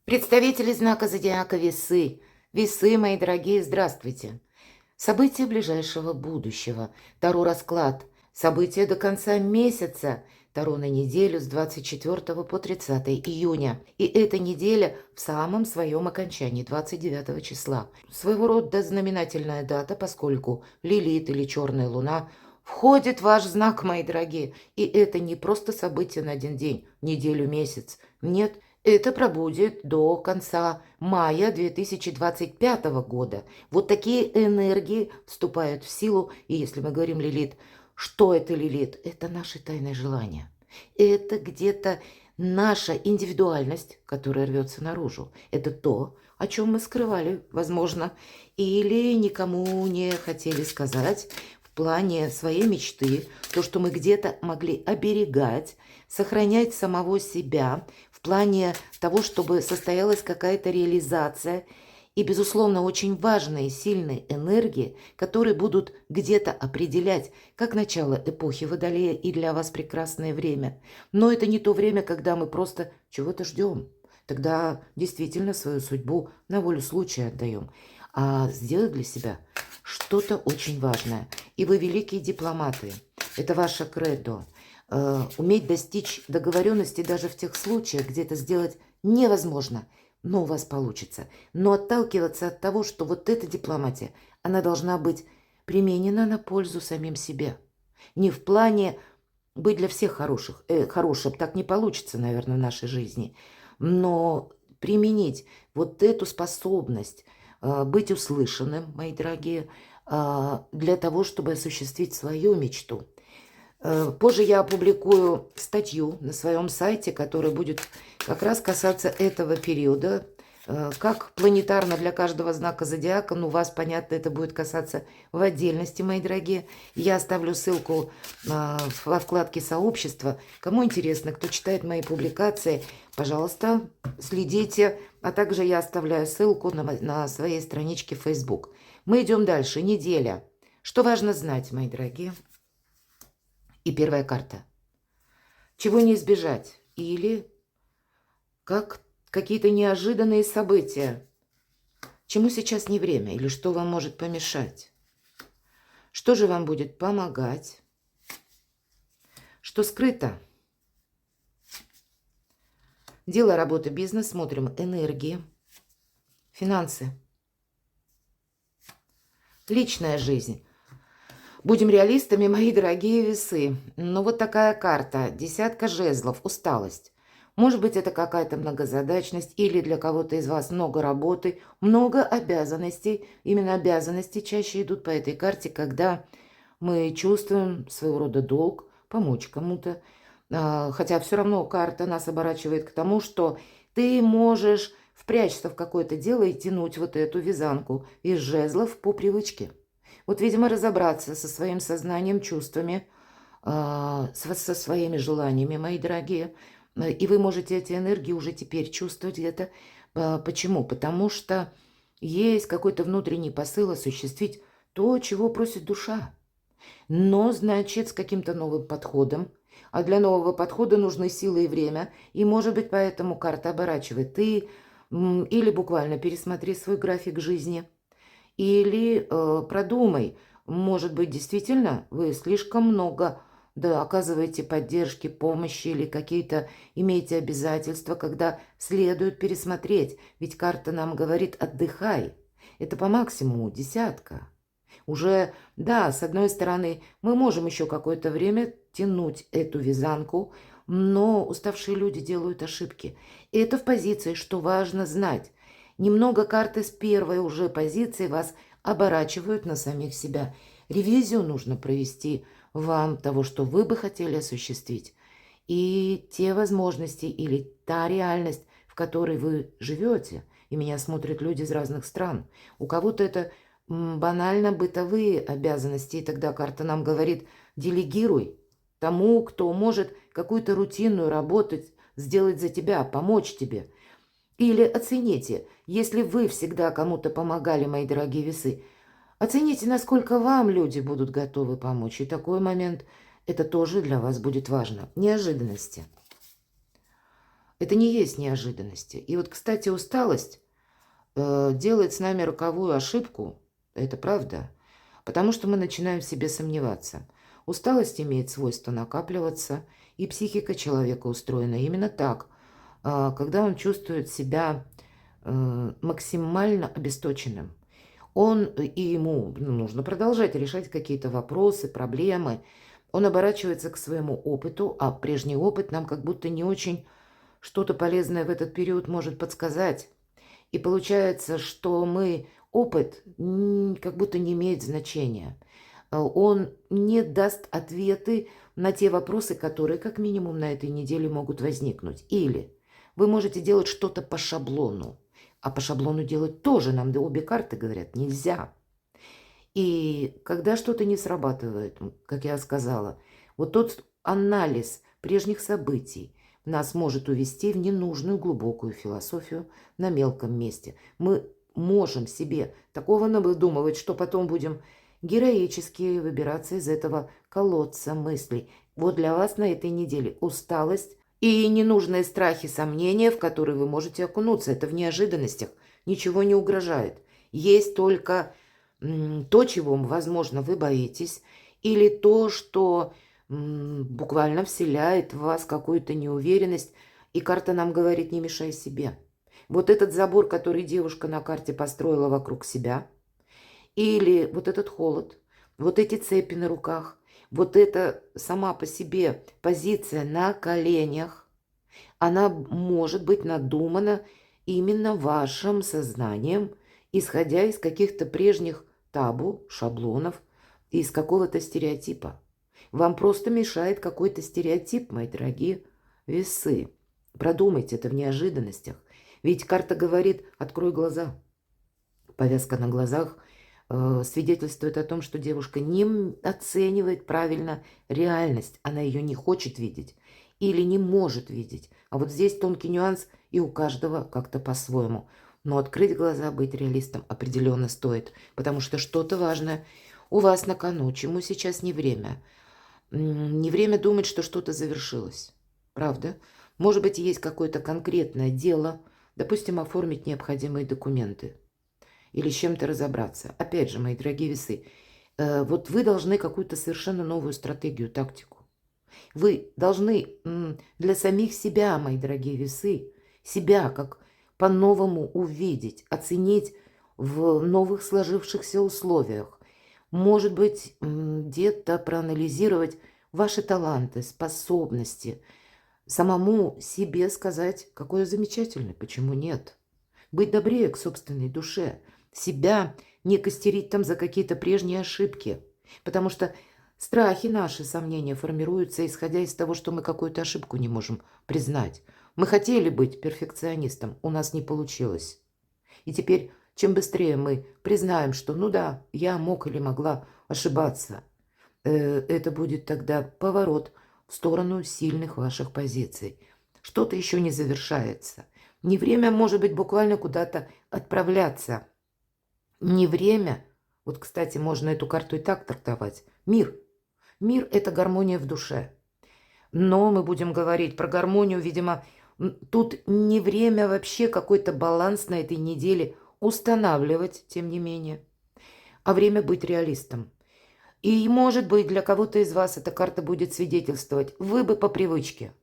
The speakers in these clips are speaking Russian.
Представители знака зодиака Весы. Весы, мои дорогие, здравствуйте. События ближайшего будущего. Таро расклад. События до конца месяца. Таро на неделю с 24 по 30 июня. И эта неделя в самом своем окончании, 29 числа. Своего рода знаменательная дата, поскольку Лилит или Черная Луна входит в ваш знак, мои дорогие. И это не просто событие на один день, неделю, месяц. Нет, это пробудет до конца мая 2025 года. Вот такие энергии вступают в силу. И если мы говорим Лилит, что это Лилит? Это наши тайные желания. Это где-то наша индивидуальность, которая рвется наружу. Это то, о чем мы скрывали, возможно, или никому не хотели сказать в плане своей мечты, то, что мы где-то могли оберегать, сохранять самого себя, в плане того, чтобы состоялась какая-то реализация и, безусловно, очень важные, сильные энергии, которые будут где-то определять, как начало эпохи Водолея и для вас прекрасное время. Но это не то время, когда мы просто чего-то ждем. Тогда действительно свою судьбу на волю случая отдаем. А сделать для себя что-то очень важное. И вы великие дипломаты. Это ваше кредо. Уметь достичь договоренности даже в тех случаях, где это сделать невозможно, но у вас получится. Но отталкиваться от того, что вот эта дипломатия, она должна быть применена на пользу самим себе. Не в плане быть для всех хорошим, так не получится, наверное, в нашей жизни, но применить вот эту способность быть услышанным, мои дорогие, для того, чтобы осуществить свою мечту. Позже я опубликую статью на своем сайте, которая будет как раз касаться этого периода. Как планетарно для каждого знака зодиака, ну, вас, понятно, это будет касаться в отдельности, мои дорогие. Я оставлю ссылку во вкладке «Сообщество». Кому интересно, кто читает мои публикации, пожалуйста, следите. А также я оставляю ссылку на своей страничке в Facebook. Мы идем дальше. Неделя. Что важно знать, мои дорогие? И первая карта. Чего не избежать? Или как какие-то неожиданные события. Чему сейчас не время? Или что вам может помешать? Что же вам будет помогать? Что скрыто? Дело, работа, бизнес. Смотрим энергии, финансы, личная жизнь. Будем реалистами, мои дорогие весы. Ну, вот такая карта. Десятка жезлов. Усталость. Может быть, это какая-то многозадачность или для кого-то из вас много работы, много обязанностей. Именно обязанности чаще идут по этой карте, когда мы чувствуем своего рода долг помочь кому-то. Хотя все равно карта нас оборачивает к тому, что ты можешь впрячься в какое-то дело и тянуть вот эту вязанку из жезлов по привычке. Вот, видимо, разобраться со своим сознанием, чувствами, со своими желаниями, мои дорогие. И вы можете эти энергии уже теперь чувствовать где-то. Почему? Потому что есть какой-то внутренний посыл осуществить то, чего просит душа. Но, значит, с каким-то новым подходом. А для нового подхода нужны силы и время. И, может быть, поэтому карта оборачивает. Ты или буквально пересмотри свой график жизни, или продумай, может быть, действительно вы слишком много оказываете поддержки, помощи или какие-то имеете обязательства, когда следует пересмотреть. Ведь карта нам говорит «отдыхай». Это по максимуму десятка. Уже, да, с одной стороны, мы можем еще какое-то время тянуть эту вязанку, но уставшие люди делают ошибки. И это в позиции, что важно знать. Немного карты с первой уже позиции вас оборачивают на самих себя. Ревизию нужно провести вам того, что вы бы хотели осуществить. И те возможности или та реальность, в которой вы живете. И меня смотрят люди из разных стран. У кого-то это банально бытовые обязанности. И тогда карта нам говорит, делегируй тому, кто может какую-то рутинную работу сделать за тебя, помочь тебе. Или оцените, если вы всегда кому-то помогали, мои дорогие весы, оцените, насколько вам люди будут готовы помочь. И такой момент, это тоже для вас будет важно. Неожиданности. Это не есть неожиданности. И вот, кстати, усталость делает с нами роковую ошибку, это правда, потому что мы начинаем в себе сомневаться. Усталость имеет свойство накапливаться, и психика человека устроена именно так, когда он чувствует себя максимально обесточенным. И ему нужно продолжать решать какие-то вопросы, проблемы. Он оборачивается к своему опыту, а прежний опыт нам как будто не очень что-то полезное в этот период может подсказать. И получается, что опыт как будто не имеет значения. Он не даст ответы на те вопросы, которые как минимум на этой неделе могут возникнуть. Или вы можете делать что-то по шаблону. А по шаблону делать тоже нам обе карты говорят нельзя. И когда что-то не срабатывает, как я сказала, вот тот анализ прежних событий нас может увести в ненужную глубокую философию на мелком месте. Мы можем себе такого надумывать, что потом будем героически выбираться из этого колодца мыслей. Вот для вас на этой неделе усталость и ненужные страхи, сомнения, в которые вы можете окунуться. Это в неожиданностях. Ничего не угрожает. Есть только то, чего, возможно, вы боитесь, или то, что буквально вселяет в вас какую-то неуверенность, и карта нам говорит: не мешай себе. Вот этот забор, который девушка на карте построила вокруг себя, или вот этот холод, вот эти цепи на руках, вот эта сама по себе позиция на коленях, она может быть надумана именно вашим сознанием, исходя из каких-то прежних табу, шаблонов, из какого-то стереотипа. Вам просто мешает какой-то стереотип, мои дорогие весы. Продумайте это в неожиданностях. Ведь карта говорит: открой глаза. Повязка на глазах свидетельствует о том, что девушка не оценивает правильно реальность. Она ее не хочет видеть или не может видеть. А вот здесь тонкий нюанс, и у каждого как-то по-своему. Но открыть глаза, быть реалистом определенно стоит, потому что что-то важное у вас на кону, чему сейчас не время. Не время думать, что что-то завершилось. Правда? Может быть, есть какое-то конкретное дело, допустим, оформить необходимые документы или с чем-то разобраться. Опять же, мои дорогие весы, вот вы должны какую-то совершенно новую стратегию, тактику. Вы должны для самих себя, мои дорогие весы, себя как по-новому увидеть, оценить в новых сложившихся условиях. Может быть, где-то проанализировать ваши таланты, способности, самому себе сказать, какой я замечательный, почему нет. Быть добрее к собственной душе, себя не костерить там за какие-то прежние ошибки, потому что страхи наши, сомнения формируются, исходя из того, что мы какую-то ошибку не можем признать. Мы хотели быть перфекционистом, у нас не получилось. И теперь, чем быстрее мы признаем, что ну да, я мог или могла ошибаться, это будет тогда поворот в сторону сильных ваших позиций. Что-то еще не завершается. Не время, может быть, буквально куда-то отправляться. Не время. Вот, кстати, можно эту карту и так трактовать. Мир. Мир – это гармония в душе. Но мы будем говорить про гармонию, видимо, тут не время вообще какой-то баланс на этой неделе устанавливать, тем не менее, а время быть реалистом. И, может быть, для кого-то из вас эта карта будет свидетельствовать: вы бы по привычке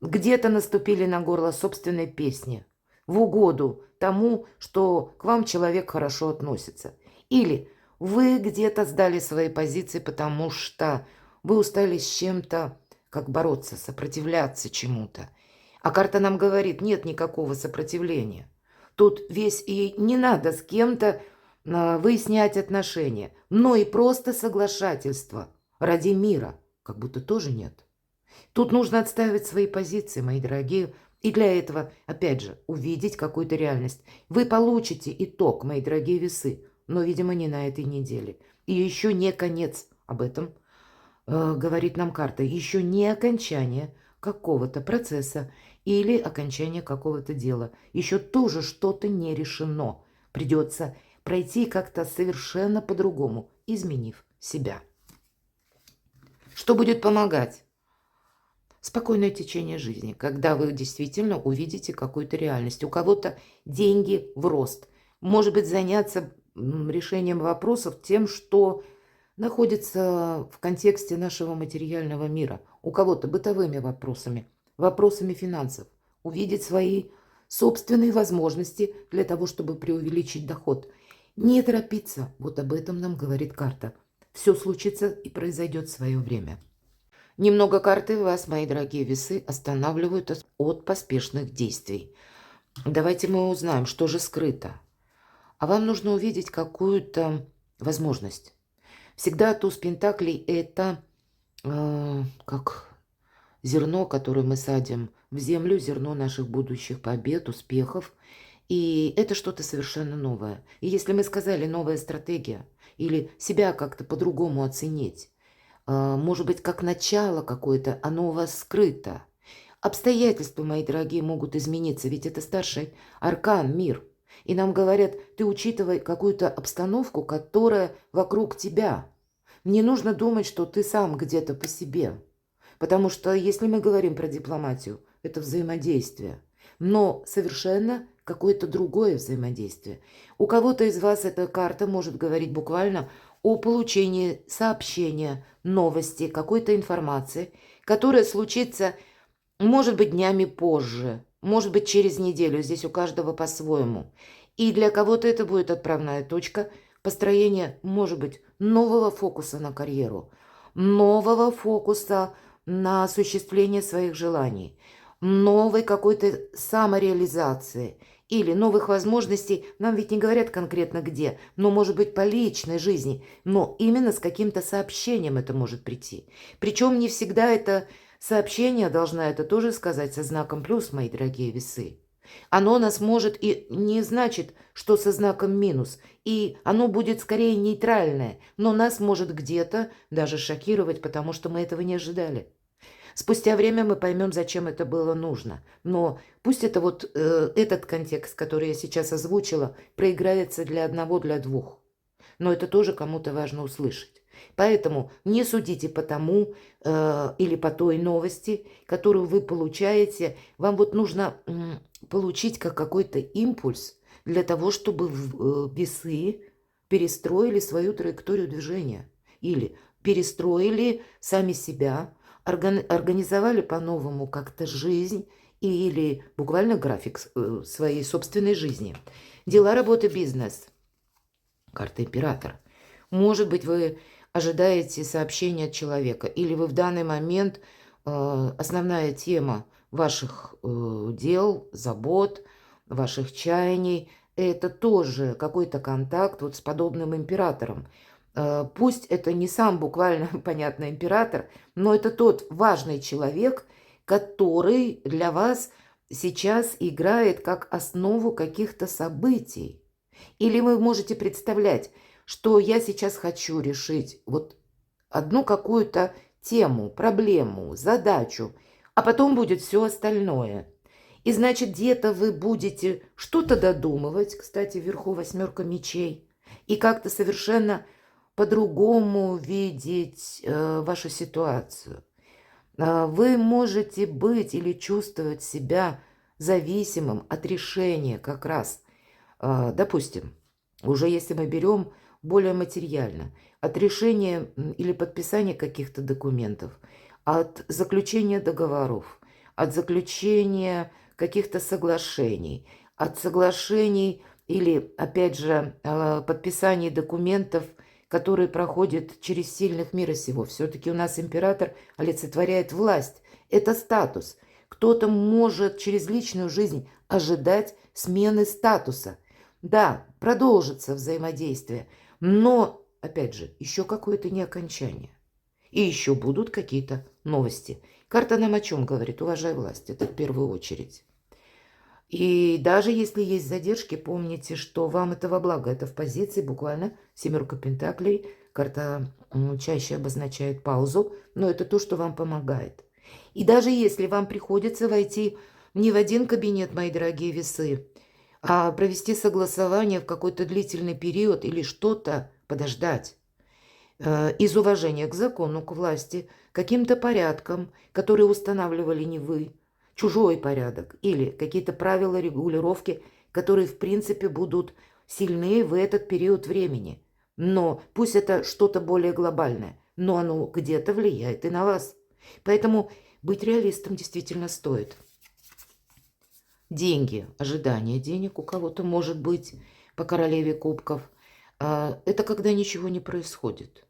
где-то наступили на горло собственной песни в угоду тому, что к вам человек хорошо относится. Или вы где-то сдали свои позиции, потому что вы устали с чем-то, как бороться, сопротивляться чему-то. А карта нам говорит: нет никакого сопротивления. Тут весь и не надо с кем-то выяснять отношения, но и просто соглашательство ради мира как будто тоже нет. Тут нужно отстаивать свои позиции, мои дорогие, и для этого, опять же, увидеть какую-то реальность. Вы получите итог, мои дорогие весы, но, видимо, не на этой неделе. И еще не конец, об этом говорит нам карта, еще не окончание какого-то процесса или окончание какого-то дела. Еще тоже что-то не решено. Придется пройти как-то совершенно по-другому, изменив себя. Что будет помогать? спокойное течение жизни, когда вы действительно увидите какую-то реальность. У кого-то деньги в рост. Может быть, заняться решением вопросов тем, что находится в контексте нашего материального мира. У кого-то бытовыми вопросами, вопросами финансов. Увидеть свои собственные возможности для того, чтобы преувеличить доход. Не торопиться, вот об этом нам говорит карта. Все случится и произойдет в свое время. Немного карты вас, мои дорогие весы, останавливают от поспешных действий. Давайте мы узнаем, что же скрыто. А вам нужно увидеть какую-то возможность. Всегда туз пентаклей – это как зерно, которое мы садим в землю, зерно наших будущих побед, успехов. И это что-то совершенно новое. И если мы сказали «новая стратегия» или себя как-то по-другому оценить, может быть, как начало какое-то, оно у вас скрыто. Обстоятельства, мои дорогие, могут измениться, ведь это старший аркан, мир. И нам говорят, ты учитывай какую-то обстановку, которая вокруг тебя. Не нужно думать, что ты сам где-то по себе. Потому что если мы говорим про дипломатию, это взаимодействие. Но совершенно какое-то другое взаимодействие. У кого-то из вас эта карта может говорить буквально о получении сообщения, новости, какой-то информации, которая случится, может быть, днями позже, может быть, через неделю. Здесь у каждого по-своему. И для кого-то это будет отправная точка построения, может быть, нового фокуса на карьеру, нового фокуса на осуществление своих желаний, новой какой-то самореализации или новых возможностей. Нам ведь не говорят конкретно где, но может быть по личной жизни, но именно с каким-то сообщением это может прийти. Причем не всегда это сообщение, должна это тоже сказать со знаком плюс, мои дорогие весы. Оно нас может и не значит, что со знаком минус, и оно будет скорее нейтральное, но нас может где-то даже шокировать, потому что мы этого не ожидали. Спустя время мы поймем, зачем это было нужно. Но пусть это вот этот контекст, который я сейчас озвучила, проиграется для одного, для двух. Но это тоже кому-то важно услышать. Поэтому не судите по тому или по той новости, которую вы получаете. Вам вот нужно получить как какой-то импульс для того, чтобы весы перестроили свою траекторию движения. Или перестроили сами себя, организовали по-новому как-то жизнь или буквально график своей собственной жизни. Дела, работа, бизнес. Карта император. Может быть, вы ожидаете сообщения от человека, или вы в данный момент основная тема ваших дел, забот, ваших чаяний, это тоже какой-то контакт вот с подобным императором. Пусть это не сам буквально, понятно, император, но это тот важный человек, который для вас сейчас играет как основу каких-то событий. Или вы можете представлять, что я сейчас хочу решить вот одну какую-то тему, проблему, задачу, а потом будет все остальное. И значит, где-то вы будете что-то додумывать, кстати, вверху 8 мечей, и как-то совершенно по-другому видеть вашу ситуацию. Вы можете быть или чувствовать себя зависимым от решения как раз. Допустим, уже если мы берем более материально, от решения или подписания каких-то документов, от заключения договоров, от заключения каких-то соглашений, от соглашений или, опять же, подписания документов, которые проходят через сильных мира сего. Все-таки у нас император олицетворяет власть. Это статус. Кто-то может через личную жизнь ожидать смены статуса. Да, продолжится взаимодействие, но, опять же, еще какое-то не окончание. И еще будут какие-то новости. Карта нам о чем говорит? Уважай власть, это в первую очередь. И даже если есть задержки, помните, что вам это во благо. Это в позиции буквально 7 пентаклей. Карта чаще обозначает паузу, но это то, что вам помогает. И даже если вам приходится войти не в один кабинет, мои дорогие весы, а провести согласование в какой-то длительный период или что-то подождать. из уважения к закону, к власти, каким-то порядкам, которые устанавливали не вы, чужой порядок или какие-то правила регулировки, которые, в принципе, будут сильны в этот период времени. Но пусть это что-то более глобальное, но оно где-то влияет и на вас. Поэтому быть реалистом действительно стоит. Деньги, ожидание денег у кого-то может быть по королеве кубков. Это когда ничего не происходит.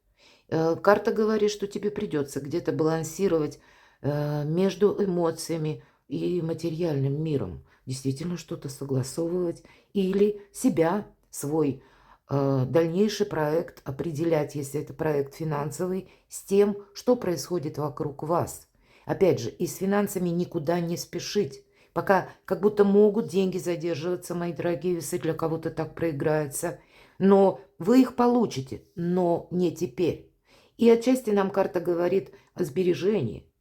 Карта говорит, что тебе придется где-то балансировать между эмоциями и материальным миром. Действительно что-то согласовывать или себя, свой дальнейший проект определять, если это проект финансовый, с тем, что происходит вокруг вас. Опять же, и с финансами никуда не спешить. Пока как будто могут деньги задерживаться, мои дорогие весы, для кого-то так проиграется. Но вы их получите, но не теперь. И отчасти нам карта говорит о сбережении,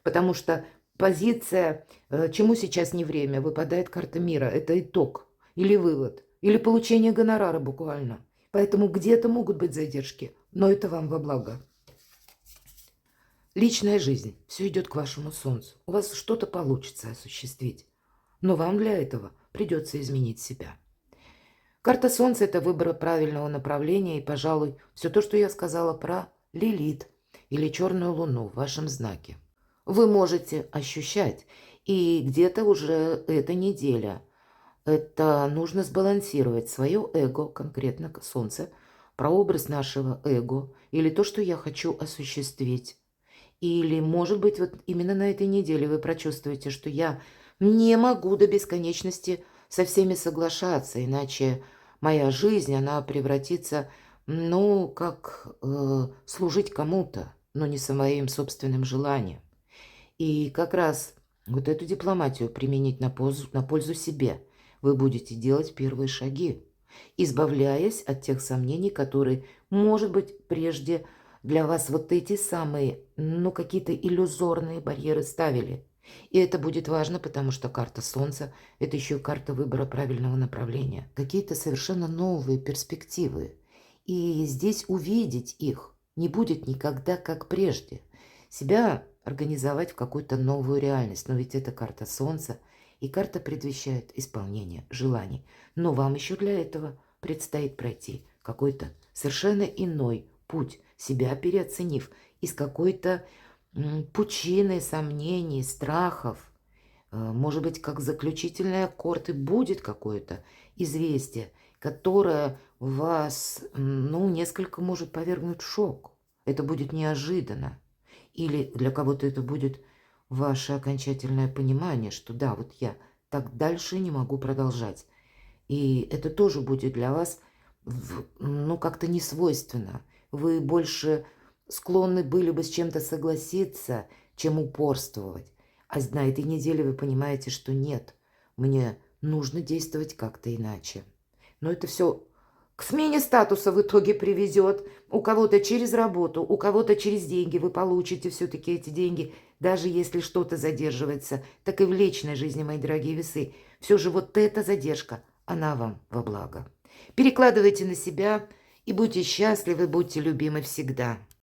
потому что позиция «чему сейчас не время» выпадает карта мира. Это итог или вывод, или получение гонорара буквально. Поэтому где-то могут быть задержки, но это вам во благо. Личная жизнь. Все идет к вашему солнцу. У вас что-то получится осуществить. Но вам для этого придется изменить себя. Карта Солнца – это выбор правильного направления и, пожалуй, все то, что я сказала про Лилит или черную луну в вашем знаке. Вы можете ощущать, и где-то уже эта неделя. Это нужно сбалансировать свое эго, конкретно Солнце, прообраз нашего эго или то, что я хочу осуществить. Или, может быть, вот именно на этой неделе вы прочувствуете, что я не могу до бесконечности со всеми соглашаться, иначе моя жизнь, она превратится, ну, как служить кому-то, но не своим собственным желанием. И как раз вот эту дипломатию применить на пользу себе вы будете делать первые шаги, избавляясь от тех сомнений, которые, может быть, прежде для вас вот эти самые, ну, какие-то иллюзорные барьеры ставили. И это будет важно, потому что карта Солнца – это еще карта выбора правильного направления. Какие-то совершенно новые перспективы. И здесь увидеть их не будет никогда как прежде. Себя организовать в какую-то новую реальность. Но ведь это карта Солнца, и карта предвещает исполнение желаний. Но вам еще для этого предстоит пройти какой-то совершенно иной путь, себя переоценив из какой-то пучины сомнений, страхов. Может быть, как заключительный аккорд и будет какое-то известие, которое вас, ну, несколько может повергнуть в шок. Это будет неожиданно. Или для кого-то это будет ваше окончательное понимание, что да, вот я так дальше не могу продолжать. И это тоже будет для вас, ну, как-то не свойственно. Вы больше склонны были бы с чем-то согласиться, чем упорствовать. А на этой неделе вы понимаете, что нет, мне нужно действовать как-то иначе. Но это все к смене статуса в итоге приведет. У кого-то через работу, у кого-то через деньги. Вы получите все-таки эти деньги, даже если что-то задерживается. Так и в личной жизни, мои дорогие весы. Все же вот эта задержка, она вам во благо. Перекладывайте на себя и будьте счастливы, будьте любимы всегда.